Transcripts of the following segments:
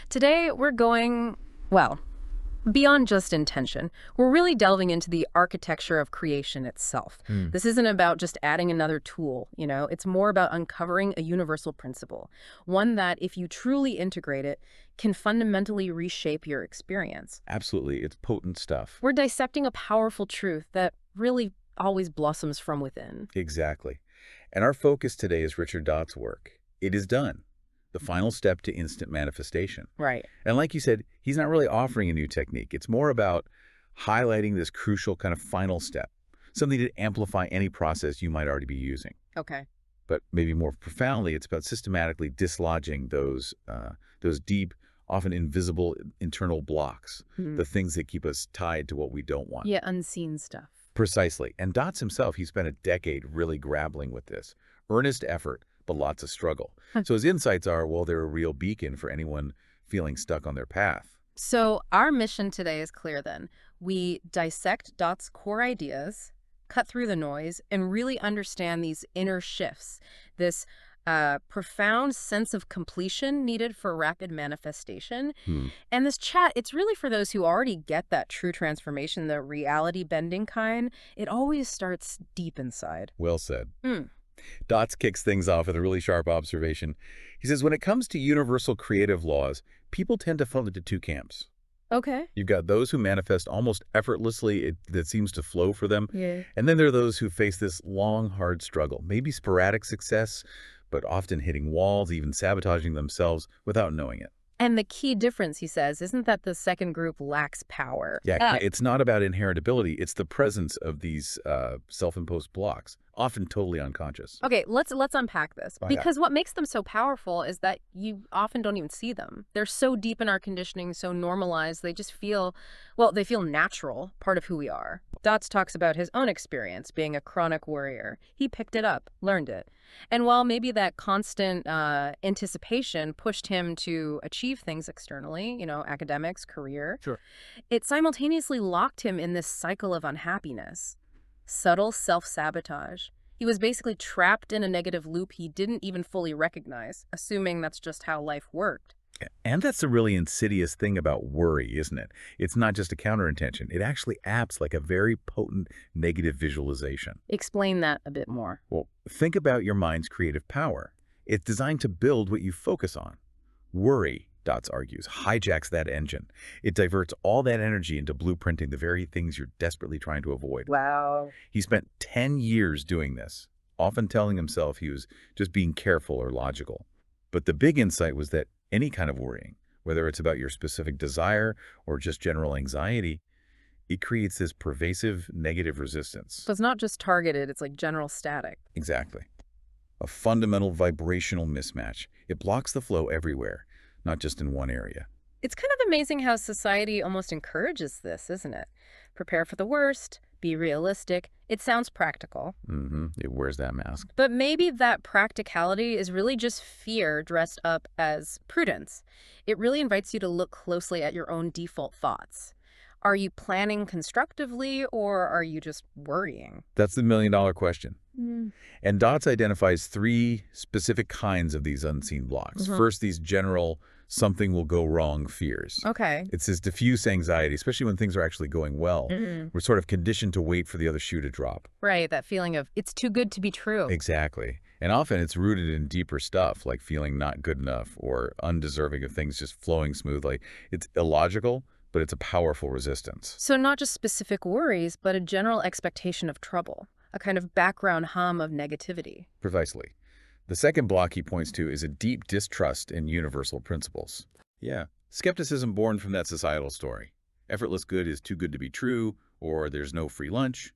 Today, we're going, well, beyond just intention. We're really delving into the architecture of creation itself. Hmm. This isn't about just adding another tool, It's more about uncovering a universal principle, one that, if you truly integrate it, can fundamentally reshape your experience. Absolutely. It's potent stuff. We're dissecting a powerful truth that really always blossoms from within. Exactly. And our focus today is Richard Dott's work. It is done. The final step to instant manifestation. Right. And like you said, he's not really offering a new technique. It's more about highlighting this crucial kind of final step, something to amplify any process you might already be using. Okay. But maybe more profoundly, it's about systematically dislodging those deep, often invisible internal blocks, the things that keep us tied to what we don't want. Yeah, unseen stuff. Precisely. And Dotz himself, he spent a decade really grappling with this. Earnest effort, but lots of struggle. So his insights are, well, they're a real beacon for anyone feeling stuck on their path. So our mission today is clear then. We dissect Dot's core ideas, cut through the noise, and really understand these inner shifts, this profound sense of completion needed for rapid manifestation. And this chat, it's really for those who already get that true transformation, the reality-bending kind. It always starts deep inside. Well said. Dotz kicks things off with a really sharp observation. He says, when it comes to universal creative laws, people tend to fall into two camps. Okay. You've got those who manifest almost effortlessly, that seems to flow for them. Yeah. And then there are those who face this long, hard struggle, maybe sporadic success, but often hitting walls, even sabotaging themselves without knowing it. And the key difference, he says, isn't that the second group lacks power. Yeah, it's not about inherent ability. It's the presence of these self-imposed blocks, often totally unconscious. Okay, let's unpack this. Yeah. Because what makes them so powerful is that you often don't even see them. They're so deep in our conditioning, so normalized, they just feel, well, they feel natural, part of who we are. Dotz talks about his own experience being a chronic worrier. He picked it up, learned it. And while maybe that constant anticipation pushed him to achieve things externally, academics, career, Sure. it simultaneously locked him in this cycle of unhappiness. Subtle self-sabotage. He was basically trapped in a negative loop he didn't even fully recognize, assuming that's just how life worked. And that's the really insidious thing about worry, isn't it? It's not just a counterintention. It actually acts like a very potent negative visualization. Explain that a bit more. Well, think about your mind's creative power. It's designed to build what you focus on. Worry, Dotz argues, hijacks that engine. It diverts all that energy into blueprinting the very things you're desperately trying to avoid. Wow. He spent 10 years doing this, often telling himself he was just being careful or logical. But the big insight was that any kind of worrying, whether it's about your specific desire or just general anxiety, it creates this pervasive negative resistance. So it's not just targeted, it's like general static. Exactly. A fundamental vibrational mismatch. It blocks the flow everywhere, not just in one area. It's kind of amazing how society almost encourages this, isn't it? Prepare for the worst, be realistic. It sounds practical. It wears that mask. But maybe that practicality is really just fear dressed up as prudence. It really invites you to look closely at your own default thoughts. Are you planning constructively, or are you just worrying? That's the million-dollar question. And Dotz identifies three specific kinds of these unseen blocks. First, these general something will go wrong fears. Okay. It's this diffuse anxiety, especially when things are actually going well. We're sort of conditioned to wait for the other shoe to drop. Right, that feeling of it's too good to be true. Exactly. And often it's rooted in deeper stuff, like feeling not good enough or undeserving of things just flowing smoothly. It's illogical, but it's a powerful resistance. So not just specific worries, but a general expectation of trouble, a kind of background hum of negativity. Precisely. The second block he points to is a deep distrust in universal principles. Yeah, skepticism born from that societal story. Effortless good is too good to be true, or there's no free lunch.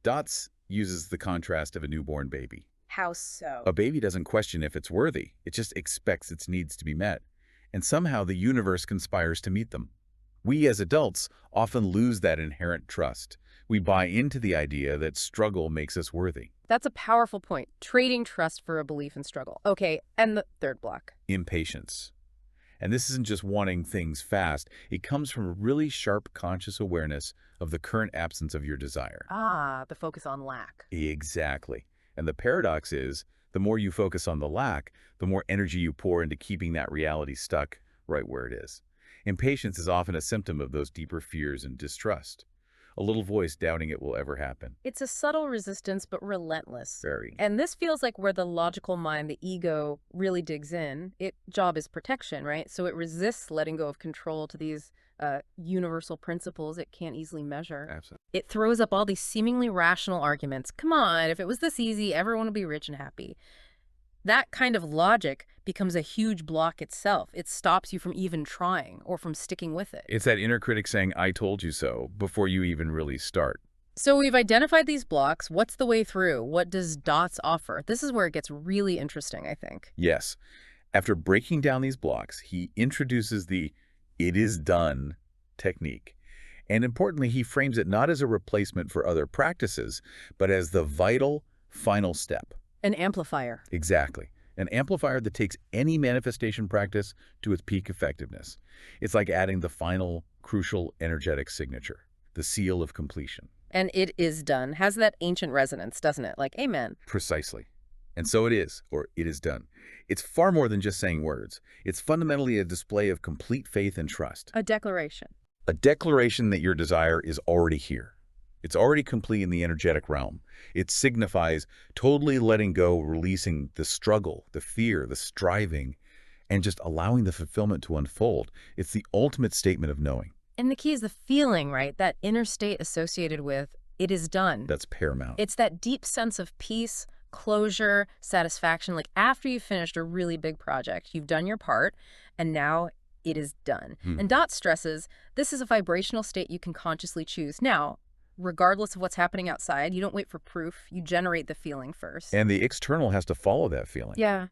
Dotz uses the contrast of a newborn baby. How so? A baby doesn't question if it's worthy. It just expects its needs to be met. And somehow the universe conspires to meet them. We as adults often lose that inherent trust. We buy into the idea that struggle makes us worthy. That's a powerful point. Trading trust for a belief in struggle. Okay, and the third block. Impatience. And this isn't just wanting things fast. It comes from a really sharp conscious awareness of the current absence of your desire. Ah, the focus on lack. Exactly. And the paradox is, the more you focus on the lack, the more energy you pour into keeping that reality stuck right where it is. Impatience is often a symptom of those deeper fears and distrust. A little voice doubting it will ever happen. It's a subtle resistance, but relentless. Very. And this feels like where the logical mind, the ego, really digs in. Its job is protection, right? So it resists letting go of control to these universal principles it can't easily measure. Absolutely. It throws up all these seemingly rational arguments. Come on, if it was this easy, everyone would be rich and happy. That kind of logic becomes a huge block itself. It stops you from even trying or from sticking with it. It's that inner critic saying, I told you so, before you even really start. So we've identified these blocks. What's the way through? What does DOTS offer? This is where it gets really interesting, I think. Yes. After breaking down these blocks, he introduces the "it is done" technique. And importantly, he frames it not as a replacement for other practices, but as the vital final step. An amplifier. Exactly. An amplifier that takes any manifestation practice to its peak effectiveness. It's like adding the final, crucial, energetic signature, the seal of completion. And it is done. Has that ancient resonance, doesn't it? Like, amen. Precisely. And so it is, or it is done. It's far more than just saying words. It's fundamentally a display of complete faith and trust. A declaration. A declaration that your desire is already here. It's already complete in the energetic realm. It signifies totally letting go, releasing the struggle, the fear, the striving, and just allowing the fulfillment to unfold. It's the ultimate statement of knowing. And the key is the feeling, right? That inner state associated with it is done. That's paramount. It's that deep sense of peace, closure, satisfaction. Like after you've finished a really big project, you've done your part, and now it is done. And Dot stresses, this is a vibrational state you can consciously choose. Now, regardless of what's happening outside, you don't wait for proof. You generate the feeling first. And the external has to follow that feeling. Yeah.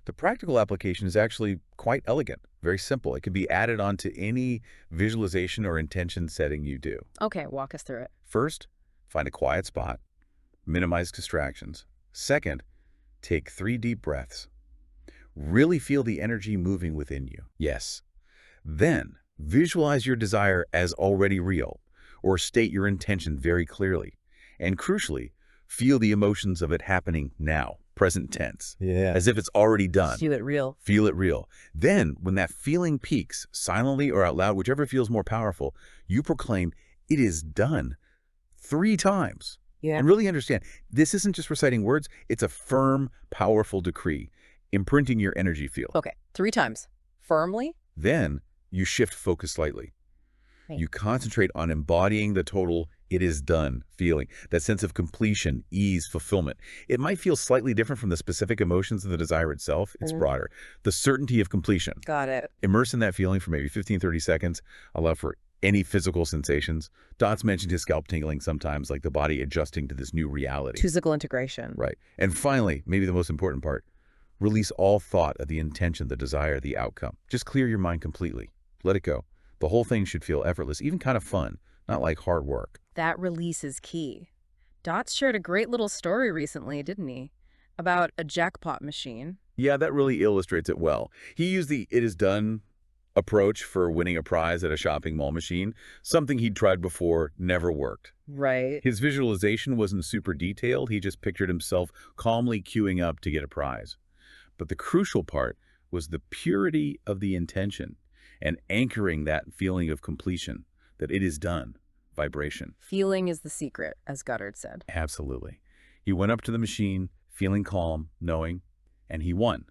The practical application is actually quite elegant, very simple. It can be added onto any visualization or intention setting you do. Okay, walk us through it. First, find a quiet spot, minimize distractions. Second, take 3 deep breaths. Really feel the energy moving within you. Yes. Then, visualize your desire as already real, or state your intention very clearly. And crucially, feel the emotions of it happening now, present tense. Yeah. As if it's already done. Feel it real. Feel it real. Then, when that feeling peaks, silently or out loud, whichever feels more powerful, you proclaim, it is done 3 times. Yeah. And really understand, this isn't just reciting words, it's a firm, powerful decree, imprinting your energy field. Okay, 3 times. Firmly? Then, you shift focus slightly. Right. You concentrate on embodying the total "it is done" feeling, that sense of completion, ease, fulfillment. It might feel slightly different from the specific emotions of the desire itself. It's broader. The certainty of completion. Got it. Immerse in that feeling for maybe 15, 30 seconds. Allow for any physical sensations. Dots mentioned his scalp tingling sometimes, like the body adjusting to this new reality. Physical integration. Right. And finally, maybe the most important part, release all thought of the intention, the desire, the outcome. Just clear your mind completely. Let it go. The whole thing should feel effortless, even kind of fun, not like hard work. That release is key. Dots shared a great little story recently, didn't he? About a jackpot machine. Yeah, that really illustrates it well. He used the "it is done" approach for winning a prize at a shopping mall machine, something he'd tried before, never worked. Right. His visualization wasn't super detailed. He just pictured himself calmly queuing up to get a prize. But the crucial part was the purity of the intention and anchoring that feeling of completion, that it is done, vibration. Feeling is the secret, as Goddard said. Absolutely. He went up to the machine, feeling calm, knowing, and he won,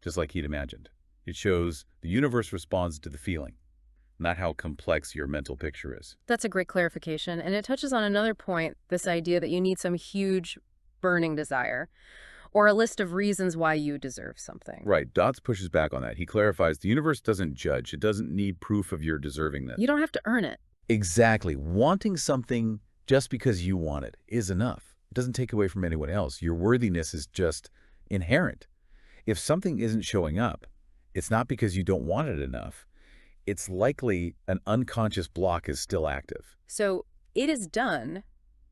just like he'd imagined. It shows the universe responds to the feeling, not how complex your mental picture is. That's a great clarification, and it touches on another point, this idea that you need some huge burning desire, or a list of reasons why you deserve something. Right. Dots pushes back on that. He clarifies the universe doesn't judge. It doesn't need proof of your deservingness. You don't have to earn it. Exactly. Wanting something just because you want it is enough. It doesn't take away from anyone else. Your worthiness is just inherent. If something isn't showing up, it's not because you don't want it enough. It's likely an unconscious block is still active. So it is done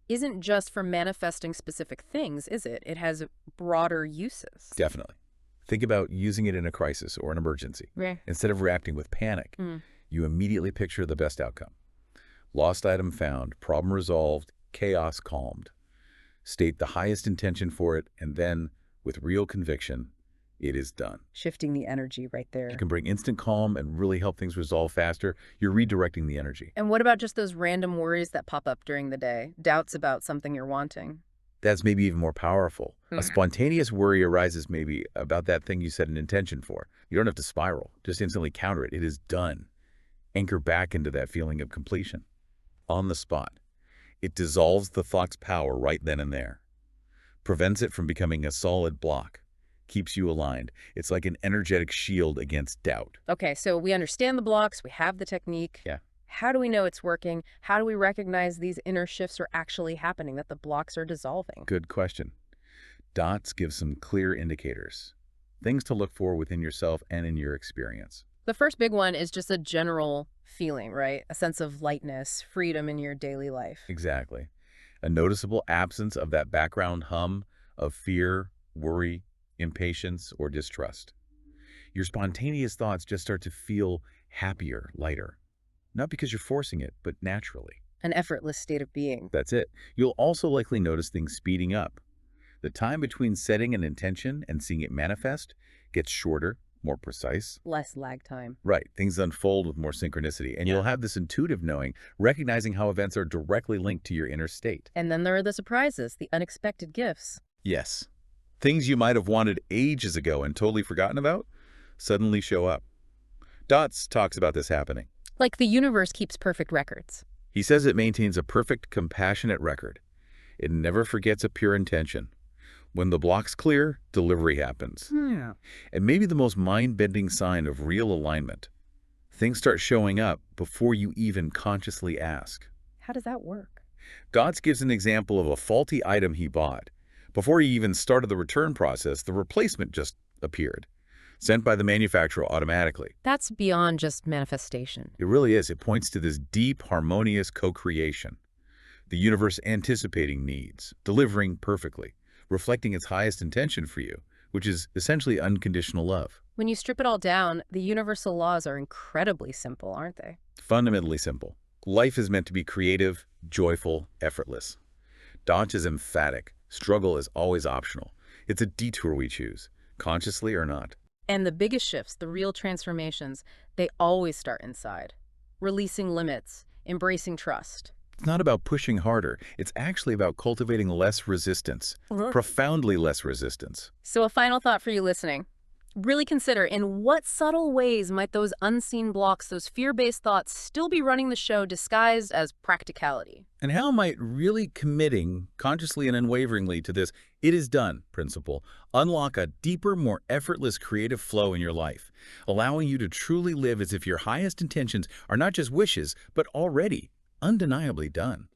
isn't just for manifesting specific things, is it? It has broader uses. Definitely. Think about using it in a crisis or an emergency. Right. Instead of reacting with panic, you immediately picture the best outcome. Lost item found, problem resolved, chaos calmed. State the highest intention for it, and then, with real conviction, It is done. Shifting the energy right It there. can bring instant calm and really help things resolve faster. You're redirecting the energy. And what about just those random worries that pop up during the day? Doubts about something you're wanting? That's maybe even more powerful. A Hmm. spontaneous worry arises maybe about that thing you set an intention for. You don't have to spiral. Just instantly counter it. It is done. Anchor back into that feeling of completion. On the spot. It dissolves the thought's power right then and there. Prevents it from becoming a solid block. Keeps you aligned. It's like an energetic shield against doubt. Okay, so we understand the blocks, we have the technique. Yeah. How do we know it's working? How do we recognize these inner shifts are actually happening, that the blocks are dissolving? Good question. Dots give some clear indicators. Things to look for within yourself and in your experience. The first big one is just a general feeling, right? A sense of lightness, freedom in your daily life. Exactly. A noticeable absence of that background hum of fear, worry, impatience, or distrust. Your spontaneous thoughts just start to feel happier, lighter. Not because you're forcing it, but naturally. An effortless state of being. That's it. You'll also likely notice things speeding up. The time between setting an intention and seeing it manifest gets shorter, more precise. Less lag time. Right, things unfold with more synchronicity, and you'll have this intuitive knowing, recognizing how events are directly linked to your inner state. And then there are the surprises, the unexpected gifts. Yes. Things you might have wanted ages ago and totally forgotten about suddenly show up. Dots talks about this happening. Like the universe keeps perfect records. He says it maintains a perfect, compassionate record. It never forgets a pure intention. When the block's clear, delivery happens. Yeah. And maybe the most mind-bending sign of real alignment. Things start showing up before you even consciously ask. How does that work? Dots gives an example of a faulty item he bought. Before he even started the return process, the replacement just appeared, sent by the manufacturer automatically. That's beyond just manifestation. It really is. It points to this deep, harmonious co-creation. The universe anticipating needs, delivering perfectly, reflecting its highest intention for you, which is essentially unconditional love. When you strip it all down, the universal laws are incredibly simple, aren't they? Fundamentally simple. Life is meant to be creative, joyful, effortless. Dodge is emphatic. Struggle is always optional. It's a detour we choose, consciously or not. And the biggest shifts, the real transformations, they always start inside. Releasing limits, embracing trust. It's not about pushing harder. It's actually about cultivating less resistance, profoundly less resistance. So a final thought for you listening. Really consider, in what subtle ways might those unseen blocks, those fear-based thoughts, still be running the show disguised as practicality? And how might really committing consciously and unwaveringly to this "it is done" principle unlock a deeper, more effortless creative flow in your life, allowing you to truly live as if your highest intentions are not just wishes, but already undeniably done?